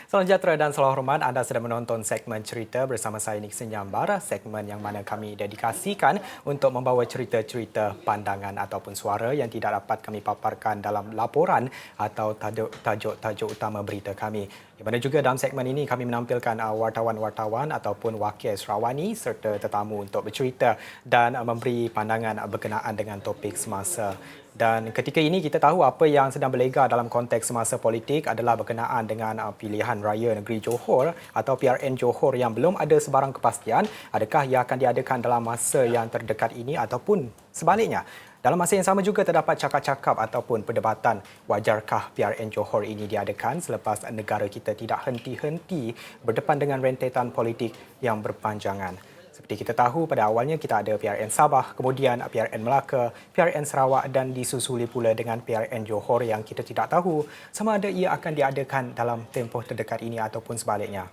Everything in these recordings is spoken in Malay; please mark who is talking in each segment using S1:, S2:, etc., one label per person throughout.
S1: Salam sejahtera dan salam hormat. Anda sedang menonton segmen cerita bersama saya Nixon Nyambar, segmen yang mana kami dedikasikan untuk membawa cerita-cerita pandangan ataupun suara yang tidak dapat kami paparkan dalam laporan atau tajuk-tajuk utama berita kami. Di mana juga dalam segmen ini kami menampilkan wartawan-wartawan ataupun wakil Sarawani serta tetamu untuk bercerita dan memberi pandangan berkenaan dengan topik semasa. Dan ketika ini kita tahu apa yang sedang berlega dalam konteks semasa politik adalah berkenaan dengan pilihan raya negeri Johor atau PRN Johor yang belum ada sebarang kepastian adakah ia akan diadakan dalam masa yang terdekat ini ataupun sebaliknya. Dalam masa yang sama juga terdapat cakap-cakap ataupun perdebatan wajarkah PRN Johor ini diadakan selepas negara kita tidak henti-henti berdepan dengan rentetan politik yang berpanjangan. Seperti kita tahu, pada awalnya kita ada PRN Sabah, kemudian PRN Melaka, PRN Sarawak dan disusuli pula dengan PRN Johor yang kita tidak tahu sama ada ia akan diadakan dalam tempoh terdekat ini ataupun sebaliknya.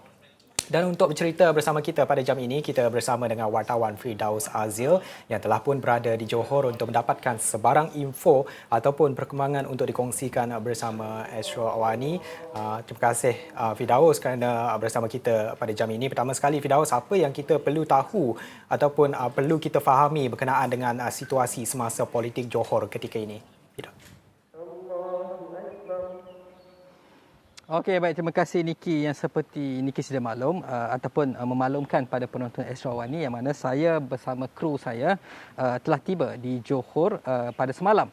S1: Dan untuk bercerita bersama kita pada jam ini, kita bersama dengan wartawan Firdaus Azil yang telah pun berada di Johor untuk mendapatkan sebarang info ataupun perkembangan untuk dikongsikan bersama Astro Awani. Terima kasih Firdaus kerana bersama kita pada jam ini. Pertama sekali Firdaus, apa yang kita perlu tahu ataupun perlu kita fahami berkenaan dengan situasi semasa politik Johor ketika ini? Firdaus.
S2: Okey, baik. Terima kasih Niki, yang seperti Niki sudah maklum ataupun memaklumkan pada penonton Astro Awani yang mana saya bersama kru saya telah tiba di Johor pada malam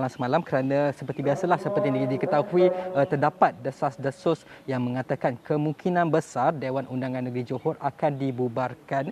S2: semalam kerana seperti biasalah seperti yang diketahui terdapat desas-desus yang mengatakan kemungkinan besar Dewan Undangan Negeri Johor akan dibubarkan.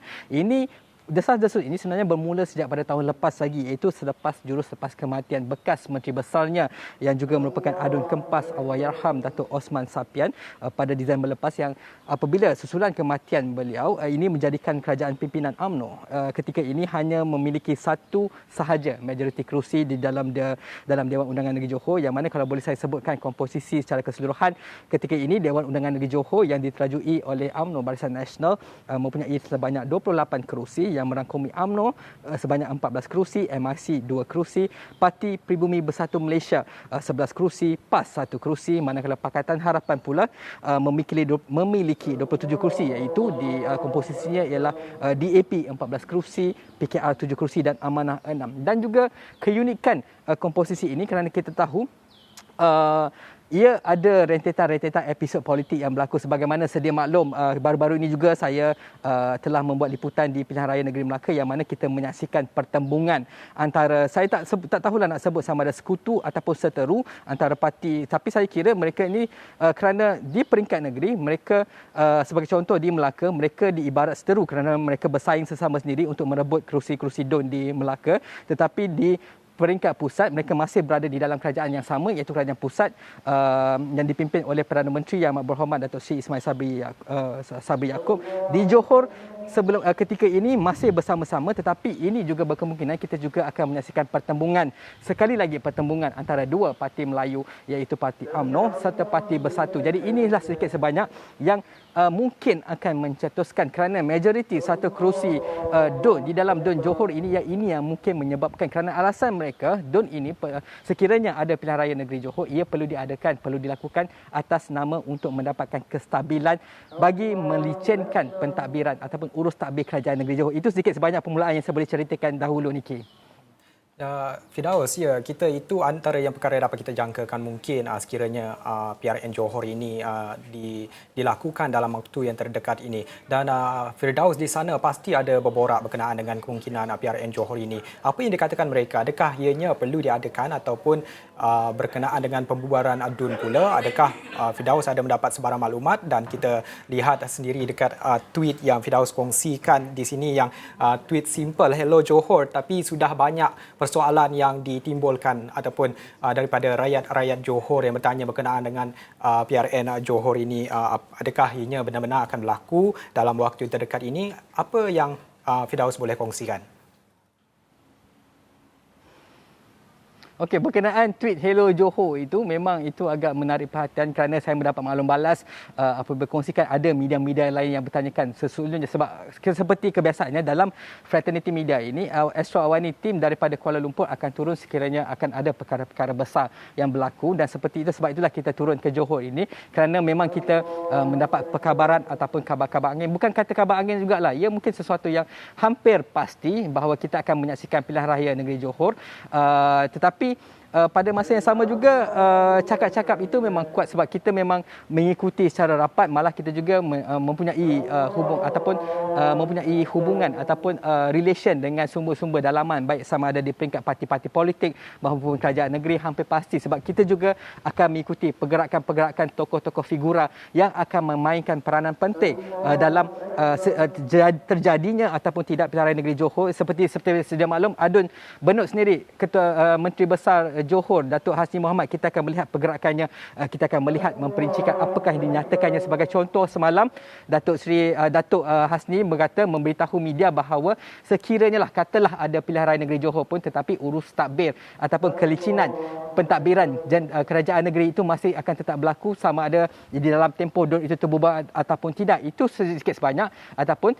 S2: Desas-desus ini sebenarnya bermula sejak pada tahun lepas lagi, iaitu selepas kematian bekas Menteri Besarnya yang juga merupakan adun kempas Allahyarham Datuk Osman Sapian pada Disember lepas, yang apabila susulan kematian beliau ini menjadikan kerajaan pimpinan UMNO ketika ini hanya memiliki satu sahaja majoriti kerusi di dalam Dewan Undangan Negeri Johor, yang mana kalau boleh saya sebutkan komposisi secara keseluruhan ketika ini Dewan Undangan Negeri Johor yang diterajui oleh UMNO Barisan Nasional mempunyai sebanyak 28 kerusi yang merangkumi UMNO sebanyak 14 kerusi, MRC 2 kerusi, Parti Pribumi Bersatu Malaysia 11 kerusi, PAS 1 kerusi, manakala Pakatan Harapan pula memiliki 27 kerusi, iaitu di komposisinya ialah DAP 14 kerusi, PKR 7 kerusi dan Amanah 6. Dan juga keunikan komposisi ini kerana kita tahu ia ada rentetan-rentetan episod politik yang berlaku. Sebagaimana sedia maklum, baru-baru ini juga saya telah membuat liputan di Pilihan Raya Negeri Melaka yang mana kita menyaksikan pertembungan antara, saya tak tahulah nak sebut sama ada sekutu ataupun seteru antara parti, tapi saya kira mereka ini kerana di peringkat negeri mereka sebagai contoh di Melaka mereka diibarat seteru kerana mereka bersaing sesama sendiri untuk merebut kerusi-kerusi DUN di Melaka, tetapi di peringkat pusat mereka masih berada di dalam kerajaan yang sama, iaitu kerajaan pusat yang dipimpin oleh Perdana Menteri Yang Amat Berhormat Datuk Seri Ismail Sabri Yaakob. Di Johor sebelum ketika ini masih bersama-sama, tetapi ini juga berkemungkinan kita juga akan menyaksikan sekali lagi pertembungan antara dua parti Melayu, iaitu Parti UMNO serta Parti Bersatu. Jadi inilah sedikit sebanyak yang mungkin akan mencetuskan kerana majoriti satu kerusi DUN di dalam DUN Johor ini yang mungkin menyebabkan, kerana alasan mereka DUN ini sekiranya ada pilihan raya negeri Johor, ia perlu dilakukan atas nama untuk mendapatkan kestabilan bagi melicenkan pentadbiran ataupun urus tadbir kerajaan negeri Johor. Itu sedikit sebanyak permulaan yang saya boleh ceritakan dahulu, Niki.
S1: Firdaus, ya, kita itu antara yang perkara yang dapat kita jangkakan mungkin sekiranya PRN Johor ini dilakukan dalam waktu yang terdekat ini. Dan Firdaus, di sana pasti ada berborak berkenaan dengan kemungkinan PRN Johor ini. Apa yang dikatakan mereka? Adakah ianya perlu diadakan ataupun berkenaan dengan pembubaran DUN pula? Adakah Firdaus ada mendapat sebarang maklumat? Dan kita lihat sendiri dekat tweet yang Firdaus kongsikan di sini, yang tweet simple "Hello Johor", tapi sudah banyak persoalan yang ditimbulkan ataupun daripada rakyat Johor yang bertanya berkenaan dengan PRN Johor ini. Adakah ianya benar-benar akan berlaku dalam waktu terdekat ini? Apa yang Firdaus boleh kongsikan?
S2: Okey, berkenaan tweet Hello Johor itu memang itu agak menarik perhatian kerana saya mendapat maklum balas apabila berkongsikan ada media-media lain yang bertanyakan sesungguhnya sebab seperti kebiasaannya dalam fraternity media ini Astro Awani tim daripada Kuala Lumpur akan turun sekiranya akan ada perkara-perkara besar yang berlaku dan seperti itu sebab itulah kita turun ke Johor ini kerana memang kita mendapat perkabaran ataupun kabar-kabar angin, bukan kata kabar angin jugalah, ia mungkin sesuatu yang hampir pasti bahawa kita akan menyaksikan pilihan raya negeri Johor. Tetapi pada masa yang sama juga cakap-cakap itu memang kuat sebab kita memang mengikuti secara rapat, malah kita juga mempunyai mempunyai hubungan ataupun relation dengan sumber-sumber dalaman baik sama ada di peringkat parti-parti politik maupun kerajaan negeri. Hampir pasti sebab kita juga akan mengikuti pergerakan-pergerakan tokoh-tokoh figura yang akan memainkan peranan penting dalam terjadinya ataupun tidak pilihan raya negeri Johor. Seperti sedia maklum, Adun Benut sendiri, Ketua Menteri Besar Johor, Datuk Hasni Mohamad, kita akan melihat pergerakannya, kita akan melihat memperincikan apakah yang dinyatakannya. Sebagai contoh, semalam Datuk Hasni berkata, memberitahu media bahawa sekiranya katalah ada pilihan raya negeri Johor pun, tetapi urus takbir ataupun kelicinan pentadbiran kerajaan negeri itu masih akan tetap berlaku sama ada di dalam tempoh itu terbubar ataupun tidak. Itu sedikit sebanyak ataupun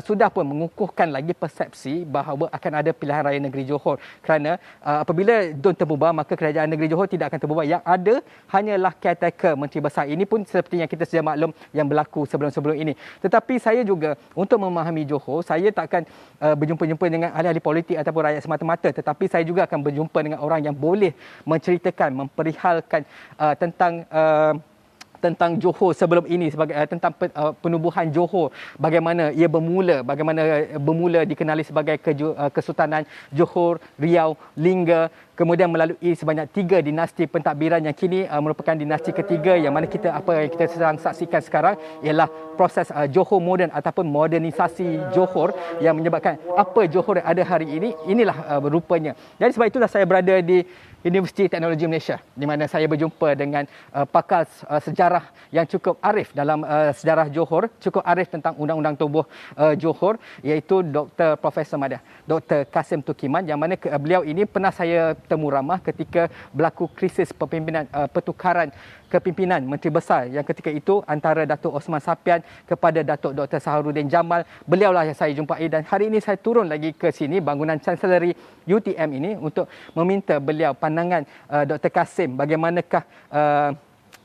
S2: sudah pun mengukuhkan lagi persepsi bahawa akan ada pilihan raya negeri Johor kerana apabila DUN terbubar maka kerajaan negeri Johor tidak akan terbubar. Yang ada hanyalah caretaker Menteri Besar. Ini pun seperti yang kita sedia maklum yang berlaku sebelum-sebelum ini. Tetapi saya juga untuk memahami Johor, saya tak akan berjumpa-jumpa dengan ahli-ahli politik ataupun rakyat semata-mata, tetapi saya juga akan berjumpa dengan orang yang boleh menceritakan, memperihalkan tentang Johor sebelum ini, sebagai tentang penubuhan Johor, bagaimana ia bermula dikenali sebagai Kesultanan Johor, Riau, Lingga, kemudian melalui sebanyak 3 dinasti pentadbiran yang kini merupakan dinasti ketiga, yang mana apa yang kita sedang saksikan sekarang ialah proses Johor moden ataupun modernisasi Johor yang menyebabkan apa Johor yang ada hari ini, inilah rupanya. Jadi sebab itulah saya berada di Universiti Teknologi Malaysia, di mana saya berjumpa dengan pakar sejarah yang cukup arif dalam sejarah Johor, cukup arif tentang undang-undang tubuh Johor, iaitu Dr. Profesor Madia, Dr. Kasim Tukiman, yang mana beliau ini pernah saya temu ramah ketika berlaku krisis pertukaran kepimpinan Menteri Besar yang ketika itu antara Datuk Osman Sapian kepada Datuk Dr. Saharudin Jamal. Beliaulah yang saya jumpai dan hari ini saya turun lagi ke sini bangunan Chancellery UTM ini untuk meminta beliau pandangan Dr. Kasim, bagaimanakah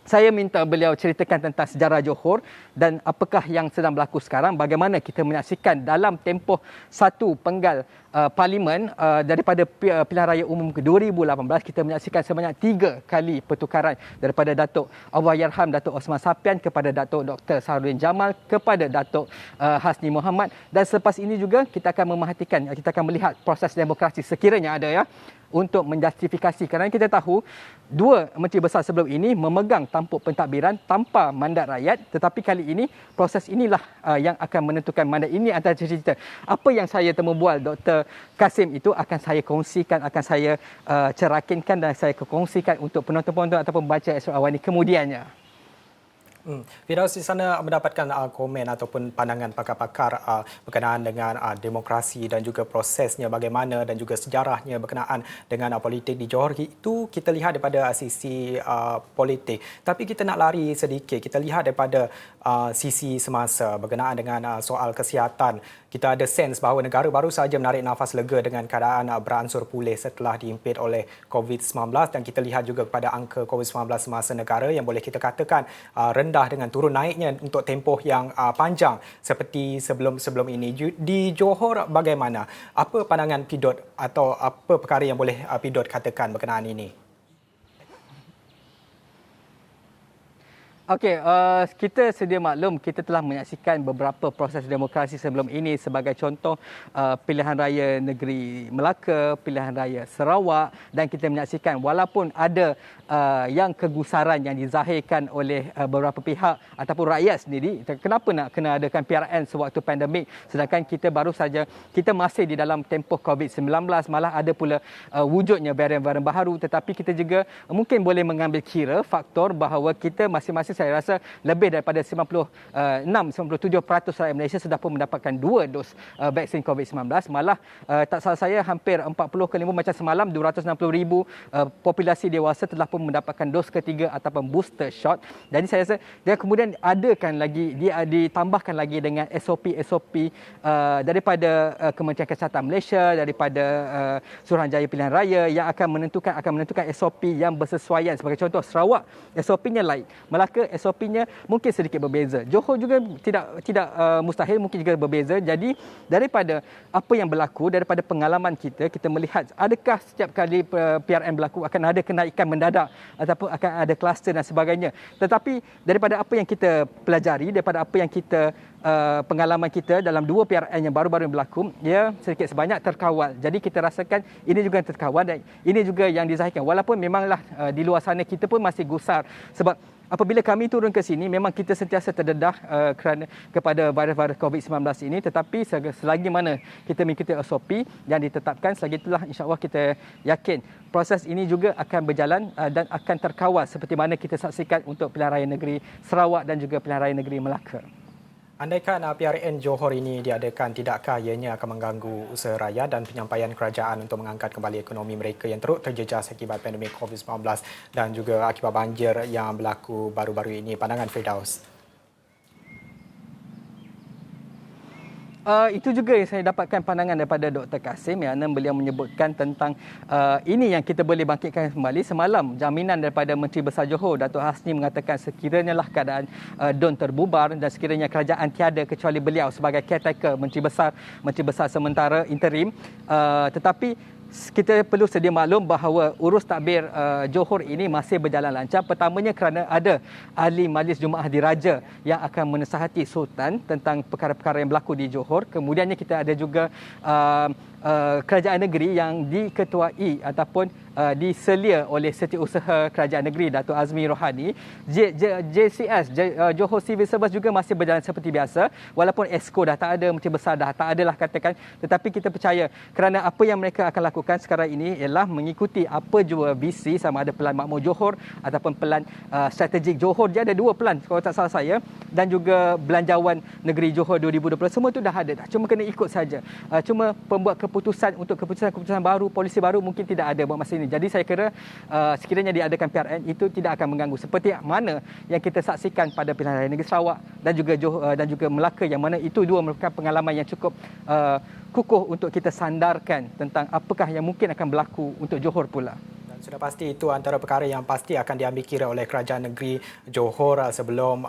S2: saya minta beliau ceritakan tentang sejarah Johor dan apakah yang sedang berlaku sekarang, bagaimana kita menyaksikan dalam tempoh satu penggal parlimen daripada pilihan raya umum ke 2018, kita menyaksikan sebanyak 3 kali pertukaran daripada Datuk Allahyarham Datuk Osman Sapian kepada Datuk Dr. Saharudin Jamal kepada Datuk Hasni Mohamad, dan selepas ini juga kita akan memerhatikan, kita akan melihat proses demokrasi sekiranya ada untuk menjustifikasi, kerana kita tahu 2 menteri besar sebelum ini memegang tampuk pentadbiran tanpa mandat rakyat, tetapi kali ini proses inilah yang akan menentukan mandat. Ini antara cerita apa yang saya temu bual Dr. Kasim itu akan saya kongsikan, akan saya cerakinkan dan saya kongsikan untuk penonton-penonton ataupun pembaca Astro Awani kemudiannya.
S1: Firdaus di sana mendapatkan komen ataupun pandangan pakar-pakar berkenaan dengan demokrasi dan juga prosesnya bagaimana dan juga sejarahnya berkenaan dengan politik di Johor. Itu kita lihat daripada sisi politik. Tapi kita nak lari sedikit, kita lihat daripada sisi semasa berkenaan dengan soal kesihatan. Kita ada sense bahawa negara baru sahaja menarik nafas lega dengan keadaan beransur pulih setelah diimpit oleh COVID-19, dan kita lihat juga kepada angka COVID-19 semasa negara yang boleh kita katakan rendah dengan turun naiknya untuk tempoh yang panjang seperti sebelum ini. Di Johor bagaimana? Apa pandangan Pidot atau apa perkara yang boleh Pidot katakan berkenaan ini?
S2: Okey, kita sedia maklum kita telah menyaksikan beberapa proses demokrasi sebelum ini, sebagai contoh pilihan raya negeri Melaka, pilihan raya Sarawak, dan kita menyaksikan walaupun ada yang kegusaran yang dizahirkan oleh beberapa pihak ataupun rakyat sendiri, kenapa nak kena adakan PRN sewaktu pandemik, sedangkan kita baru saja, kita masih di dalam tempoh COVID-19, malah ada pula wujudnya varian-varian baru. Tetapi kita juga mungkin boleh mengambil kira faktor bahawa kita masing-masing saya rasa lebih daripada 97% rakyat Malaysia sudah pun mendapatkan 2 dos vaksin COVID-19. Malah tak salah saya hampir 40 ke 5 macam semalam 260,000 populasi dewasa telah pun mendapatkan dos ketiga ataupun booster shot. Jadi saya rasa dia kemudian dia ditambahkan lagi dengan SOP daripada Kementerian Kesihatan Malaysia, daripada Suruhanjaya Pilihan Raya yang akan menentukan SOP yang bersesuaian. Sebagai contoh, Sarawak SOP-nya lain, Melaka SOP-nya mungkin sedikit berbeza, Johor juga tidak mustahil mungkin juga berbeza. Jadi daripada apa yang berlaku, daripada pengalaman kita melihat adakah setiap kali PRN berlaku akan ada kenaikan mendadak ataupun akan ada kluster dan sebagainya. Tetapi daripada apa yang kita pelajari, daripada apa yang kita pengalaman kita dalam 2 PRN yang baru-baru berlaku, ia sedikit sebanyak terkawal. Jadi kita rasakan ini juga terkawal dan ini juga yang dizahirkan. Walaupun memanglah di luar sana kita pun masih gusar sebab apabila kami turun ke sini memang kita sentiasa terdedah kerana kepada virus COVID-19 ini, tetapi selagi mana kita mengikuti SOP yang ditetapkan, selagi itulah insya-Allah kita yakin proses ini juga akan berjalan dan akan terkawal seperti mana kita saksikan untuk Pilihan Raya Negeri Sarawak dan juga Pilihan Raya Negeri Melaka.
S1: Andaikan PRN Johor ini diadakan, tidakkah ianya akan mengganggu usaha rakyat dan penyampaian kerajaan untuk mengangkat kembali ekonomi mereka yang teruk terjejas akibat pandemik COVID-19 dan juga akibat banjir yang berlaku baru-baru ini? Pandangan Firdaus.
S2: Itu juga yang saya dapatkan pandangan daripada Dr. Kasim, yang beliau menyebutkan tentang ini yang kita boleh bangkitkan kembali. Semalam jaminan daripada Menteri Besar Johor, Datuk Hasni, mengatakan sekiranya lah keadaan DUN terbubar dan sekiranya kerajaan tiada kecuali beliau sebagai caretaker Menteri Besar sementara interim, tetapi kita perlu sedia maklum bahawa urus takbir Johor ini masih berjalan lancar. Pertamanya kerana ada ahli majlis Jumaah Diraja yang akan menasihati Sultan tentang perkara-perkara yang berlaku di Johor. Kemudiannya kita ada juga kerajaan negeri yang diketuai ataupun diselia oleh Setiausaha Kerajaan Negeri Datuk Azmi Rohani. JCS, Johor Civil Service juga masih berjalan seperti biasa, walaupun ESCO dah tak ada, Menteri Besar dah tak adalah katakan, tetapi kita percaya kerana apa yang mereka akan lakukan sekarang ini ialah mengikuti apa jua visi, sama ada Pelan Makmur Johor ataupun Pelan Strategik Johor. Dia ada 2 pelan kalau tak salah saya, dan juga Belanjawan Negeri Johor 2020. Semua itu dah ada dah, cuma kena ikut saja. Cuma pembuat keputusan untuk keputusan baru, polisi baru mungkin tidak ada buat masa ini. Jadi saya kira sekiranya diadakan PRN itu tidak akan mengganggu seperti mana yang kita saksikan pada Pilihan Raya Negeri Sarawak dan juga Johor dan juga Melaka, yang mana itu dua merupakan pengalaman yang cukup kukuh untuk kita sandarkan tentang apakah yang mungkin akan berlaku untuk Johor pula.
S1: Sudah pasti itu antara perkara yang pasti akan diambil kira oleh kerajaan negeri Johor sebelum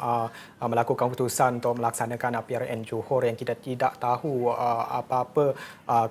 S1: melakukan keputusan untuk melaksanakan PRN Johor, yang kita tidak tahu apa-apa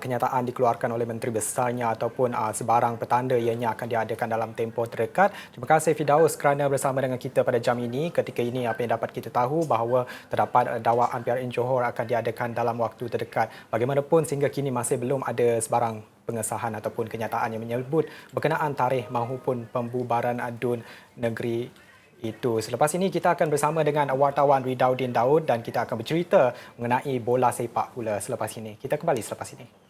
S1: kenyataan dikeluarkan oleh Menteri Besarnya ataupun sebarang petanda ianya akan diadakan dalam tempoh terdekat. Terima kasih Firdaus kerana bersama dengan kita pada jam ini. Ketika ini apa yang dapat kita tahu bahawa terdapat dakwaan PRN Johor akan diadakan dalam waktu terdekat. Bagaimanapun sehingga kini masih belum ada sebarang pengesahan ataupun kenyataan yang menyebut berkenaan tarikh maupun pembubaran DUN negeri itu. Selepas ini kita akan bersama dengan wartawan Ridauddin Daud dan kita akan bercerita mengenai bola sepak pula selepas ini. Kita kembali selepas ini.